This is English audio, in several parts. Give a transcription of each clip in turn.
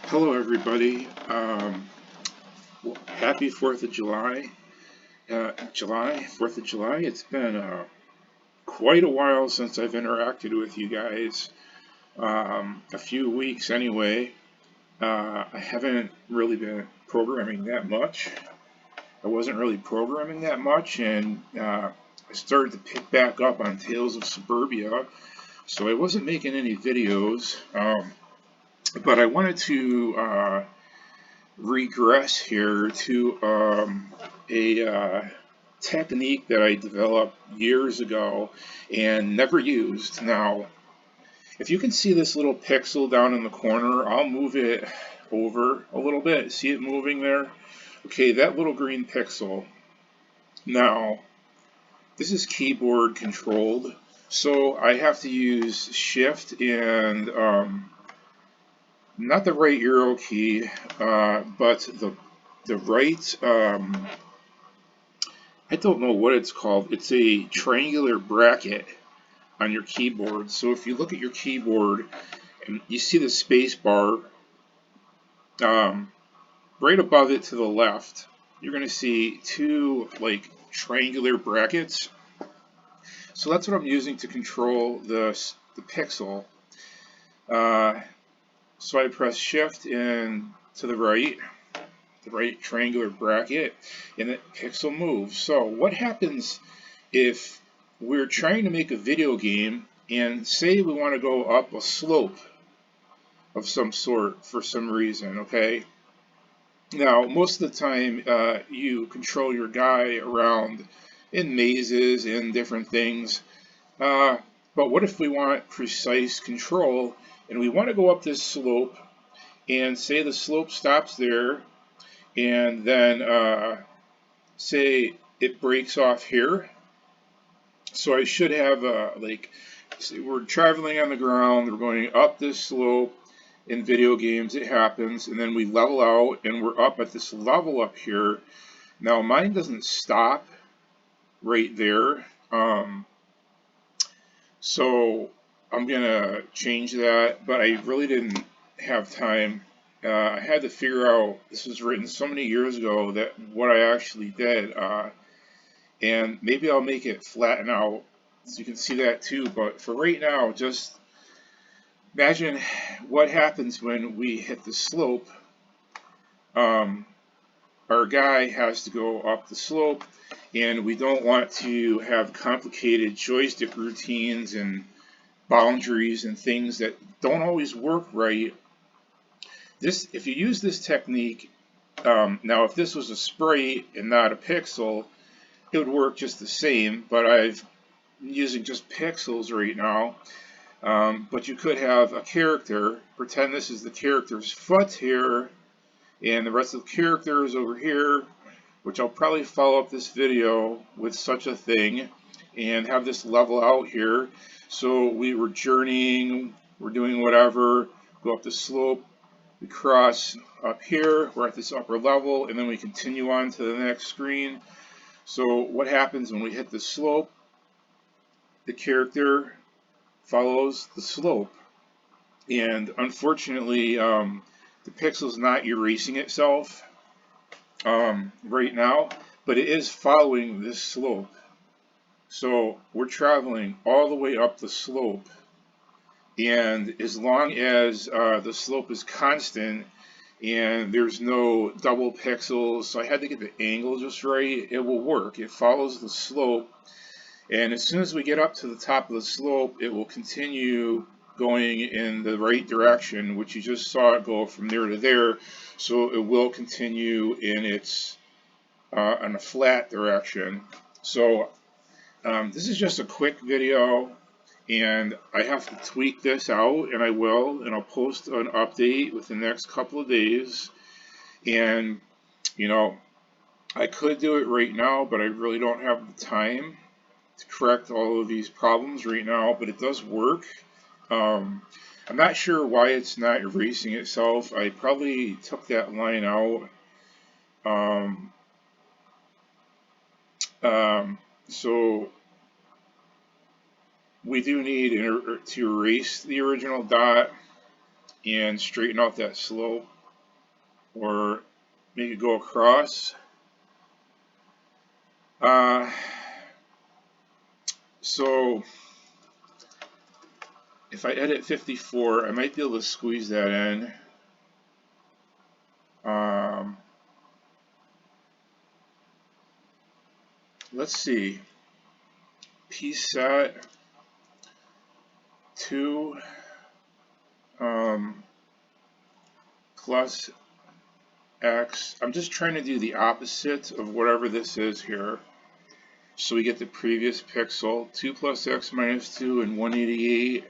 Hello, everybody. Happy 4th of July. 4th of July. It's been quite a while since I've interacted with you guys. A few weeks anyway. I haven't really been programming that much. I wasn't really programming that much, and I started to pick back up on Tales of Suburbia. So I wasn't making any videos, but I wanted to regress here to a technique that I developed years ago and never used. Now, if you can see this little pixel down in the corner, I'll move it over a little bit. See it moving there? Okay, that little green pixel. Now, this is keyboard controlled, so I have to use Shift and not the right arrow key, but the right, I don't know what it's called. It's a triangular bracket on your keyboard. So if you look at your keyboard and you see the space bar, right above it to the left, you're going to see two like triangular brackets. So that's what I'm using to control the pixel. So I press Shift and to the right triangular bracket, and that pixel moves. So what happens if we're trying to make a video game and say we want to go up a slope of some sort for some reason, okay? Now, most of the time you control your guy around in mazes and different things, but what if we want precise control and we want to go up this slope, and say the slope stops there, and then say it breaks off here. So I should have like, say we're traveling on the ground, we're going up this slope. In video games it happens, and then we level out and we're up at this level up here. Now mine doesn't stop right there, so I'm gonna change that, but I really didn't have time. I had to figure out, this was written so many years ago, that what I actually did, and maybe I'll make it flatten out so you can see that too, but for right now, just imagine what happens when we hit the slope. Our guy has to go up the slope, and we don't want to have complicated joystick routines and boundaries and things that don't always work right. If you use this technique, now if this was a sprite and not a pixel, it would work just the same, but I'm using just pixels right now. But you could have a character, pretend this is the character's foot here, and the rest of the character is over here, which I'll probably follow up this video with such a thing, and have this level out here. So we were journeying, we're doing whatever, go up the slope, we cross up here, we're at this upper level, and then we continue on to the next screen. So what happens when we hit the slope? The character follows the slope, and unfortunately the pixel's not erasing itself right now, but it is following this slope. So we're traveling all the way up the slope, and as long as the slope is constant and there's no double pixels, so I had to get the angle just right, it will work. It follows the slope, and as soon as we get up to the top of the slope, it will continue going in the right direction, which you just saw it go from there to there. So it will continue in its on a flat direction. So this is just a quick video, and I have to tweak this out, and I will, and I'll post an update within the next couple of days. And you know, I could do it right now, but I really don't have the time to correct all of these problems right now, but it does work. I'm not sure why it's not erasing itself. I probably took that line out. So we do need to erase the original dot and straighten out that slope. or make it go across. So if I edit 54, I might be able to squeeze that in. Let's see. P set 2 plus X. I'm just trying to do the opposite of whatever this is here. So we get the previous pixel, 2 plus X minus 2 and 188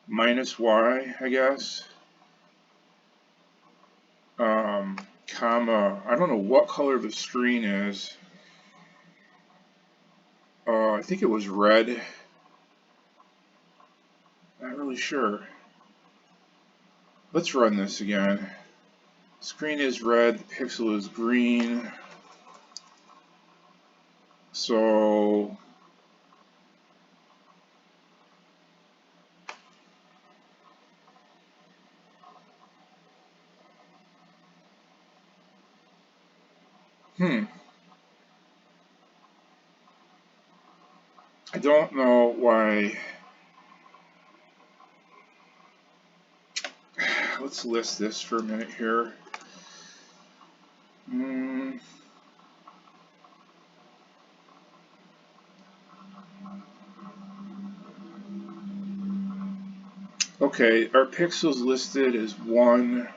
minus Y, I guess. Comma, I don't know what color the screen is. I think it was red. Not really sure. Let's run this again. Screen is red, the pixel is green. So I don't know why. Let's list this for a minute here. Okay, our pixels listed as 1.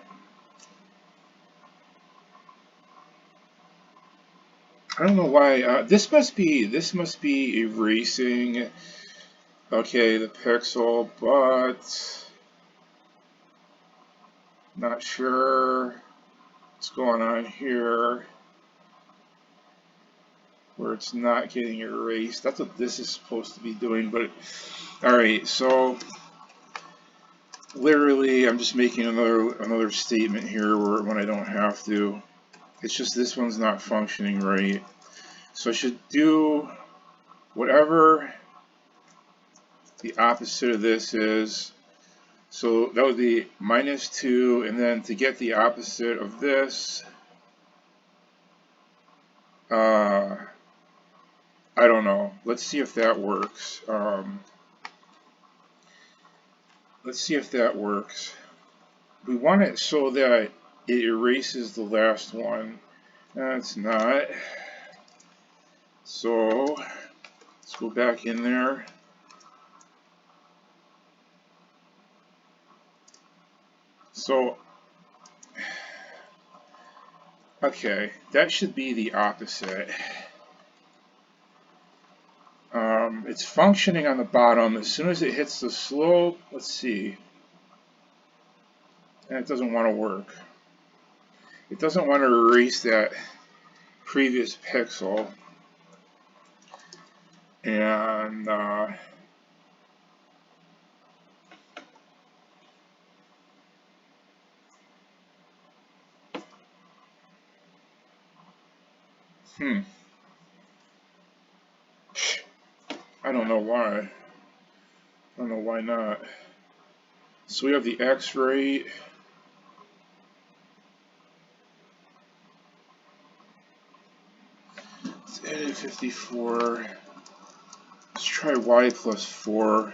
I don't know why. This must be erasing. Okay, the pixel, but not sure what's going on here where it's not getting erased. That's what this is supposed to be doing. But all right, so literally, I'm just making another statement here when I don't have to. It's just this one's not functioning right. So I should do whatever the opposite of this is. So that would be minus 2, and then to get the opposite of this, I don't know. Let's see if that works. Let's see if that works. We want it so that it erases the last one. That's not. So let's go back in there. So, okay, that should be the opposite. It's functioning on the bottom. As soon as it hits the slope, let's see. And it doesn't want to work. It doesn't want to erase that previous pixel. And I don't know why. I don't know why not. So we have the X rate. Let's edit 54. Let's try Y plus 4.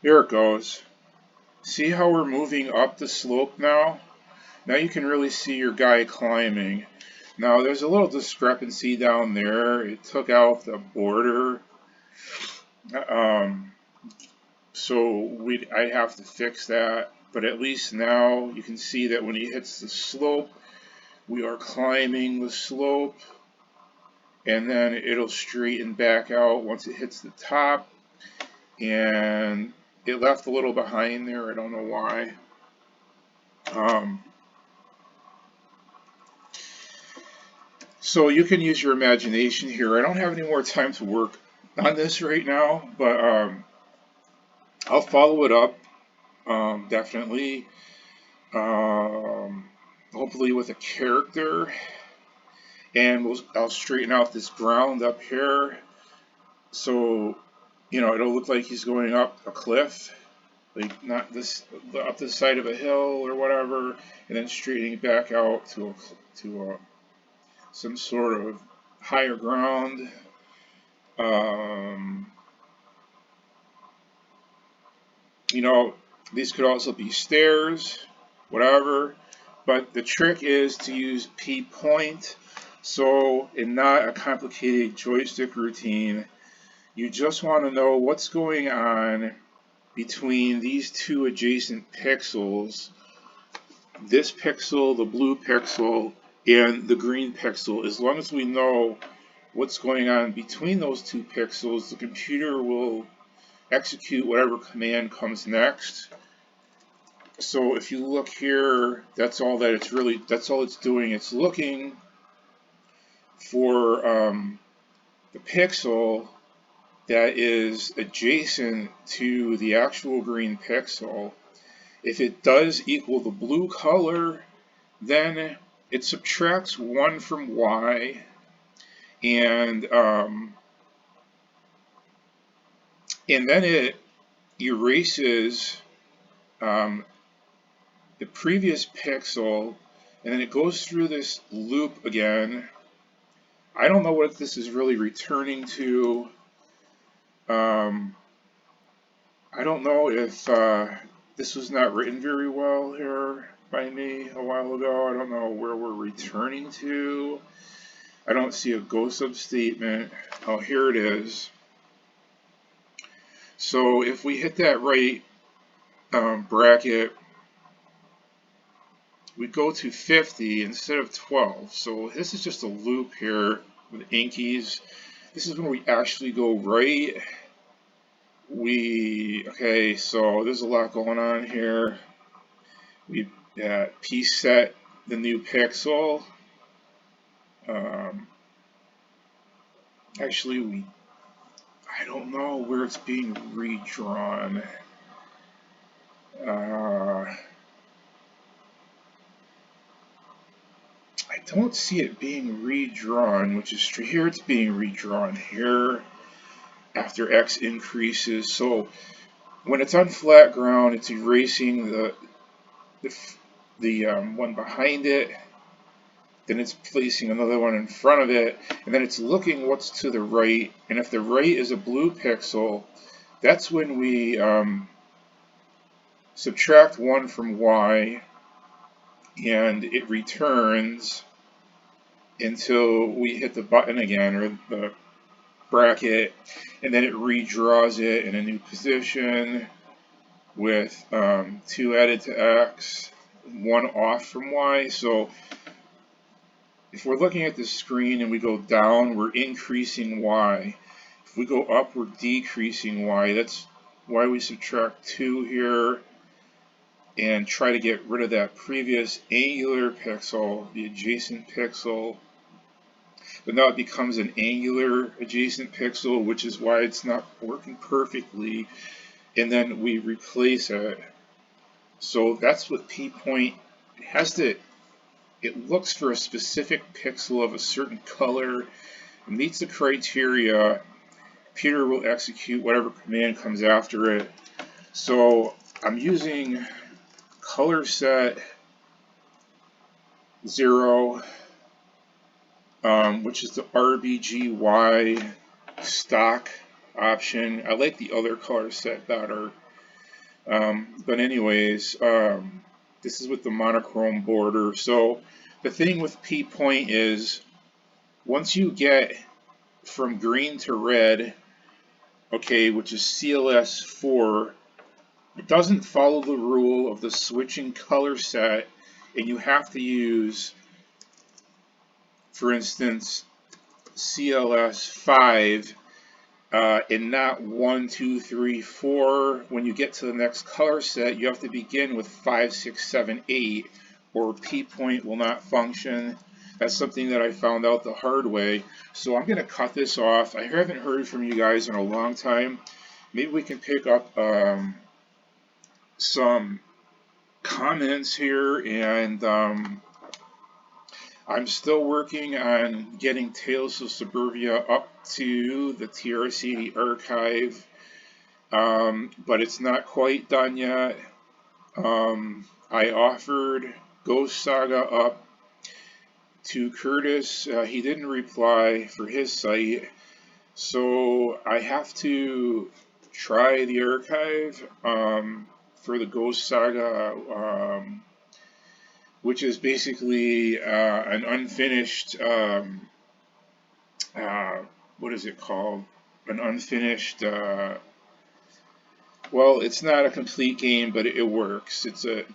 There it goes. See how we're moving up the slope now? Now you can really see your guy climbing. Now there's a little discrepancy down there. It took out the border. So I have to fix that. But at least now you can see that when he hits the slope, we are climbing the slope. And then it'll straighten back out once it hits the top. And it left a little behind there. I don't know why. So you can use your imagination here. I don't have any more time to work on this right now, but I'll follow it up, definitely. hopefully with a character. And I'll straighten out this ground up here. So, it'll look like he's going up a cliff, like not this up the side of a hill or whatever, and then straightening back out to some sort of higher ground. Um, these could also be stairs, whatever. But the trick is to use PPOINT, so and not a complicated joystick routine. You just want to know what's going on between these two adjacent pixels, this pixel, the blue pixel, and the green pixel. As long as we know what's going on between those two pixels, the computer will execute whatever command comes next. So if you look here, that's all it's doing. It's looking for the pixel that is adjacent to the actual green pixel. If it does equal the blue color, then it subtracts 1 from Y, and then it erases the previous pixel, and then it goes through this loop again. I don't know what this is really returning to. I don't know if this was not written very well here by me a while ago. I don't know where we're returning to. I don't see a go sub statement. Oh, here it is. So if we hit that right bracket, we go to 50 instead of 12. So this is just a loop here with inkies. This is when we actually go right. Okay, so there's a lot going on here. We p-set the new pixel. Actually, I don't know where it's being redrawn. I don't see it being redrawn, which is here. It's being redrawn here after X increases. So when it's on flat ground, it's erasing the one behind it. Then it's placing another one in front of it, and then it's looking what's to the right. And if the right is a blue pixel, that's when we subtract 1 from Y, and it returns until we hit the button again, or the bracket, and then it redraws it in a new position with 2 added to X, 1 off from Y. So if we're looking at the screen and we go down, we're increasing Y. If we go up, we're decreasing Y. That's why we subtract 2 here and try to get rid of that previous angular pixel, the adjacent pixel. But now it becomes an angular adjacent pixel, which is why it's not working perfectly. And then we replace it. So that's what PPOINT has to. It looks for a specific pixel of a certain color, it meets the criteria, computer will execute whatever command comes after it. So I'm using color set 0, which is the RBGY stock option. I like the other color set better. But anyways, this is with the monochrome border. So the thing with PPOINT is once you get from green to red, okay, which is CLS 4, it doesn't follow the rule of the switching color set, and you have to use, for instance, CLS 5 and not 1, 2, 3, 4. When you get to the next color set, you have to begin with 5, 6, 7, 8, or PPOINT will not function. That's something that I found out the hard way. So I'm going to cut this off. I haven't heard from you guys in a long time. Maybe we can pick up some comments here and I'm still working on getting Tales of Suburbia up to the TRC archive, but it's not quite done yet. I offered Ghost Saga up to Curtis. He didn't reply for his site, so I have to try the archive for the Ghost Saga, which is basically an unfinished, what is it called? An unfinished, well, it's not a complete game, but it works. It's a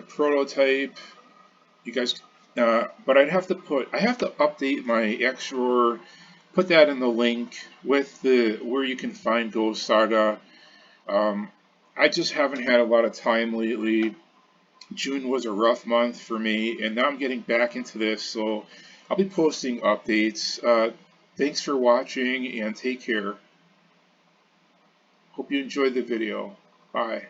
prototype. You guys, but I have to update my Xroar, put that in the link with the where you can find Ghost Saga. I just haven't had a lot of time lately. June was a rough month for me, and now I'm getting back into this, so I'll be posting updates. Thanks for watching, and take care. Hope you enjoyed the video. Bye.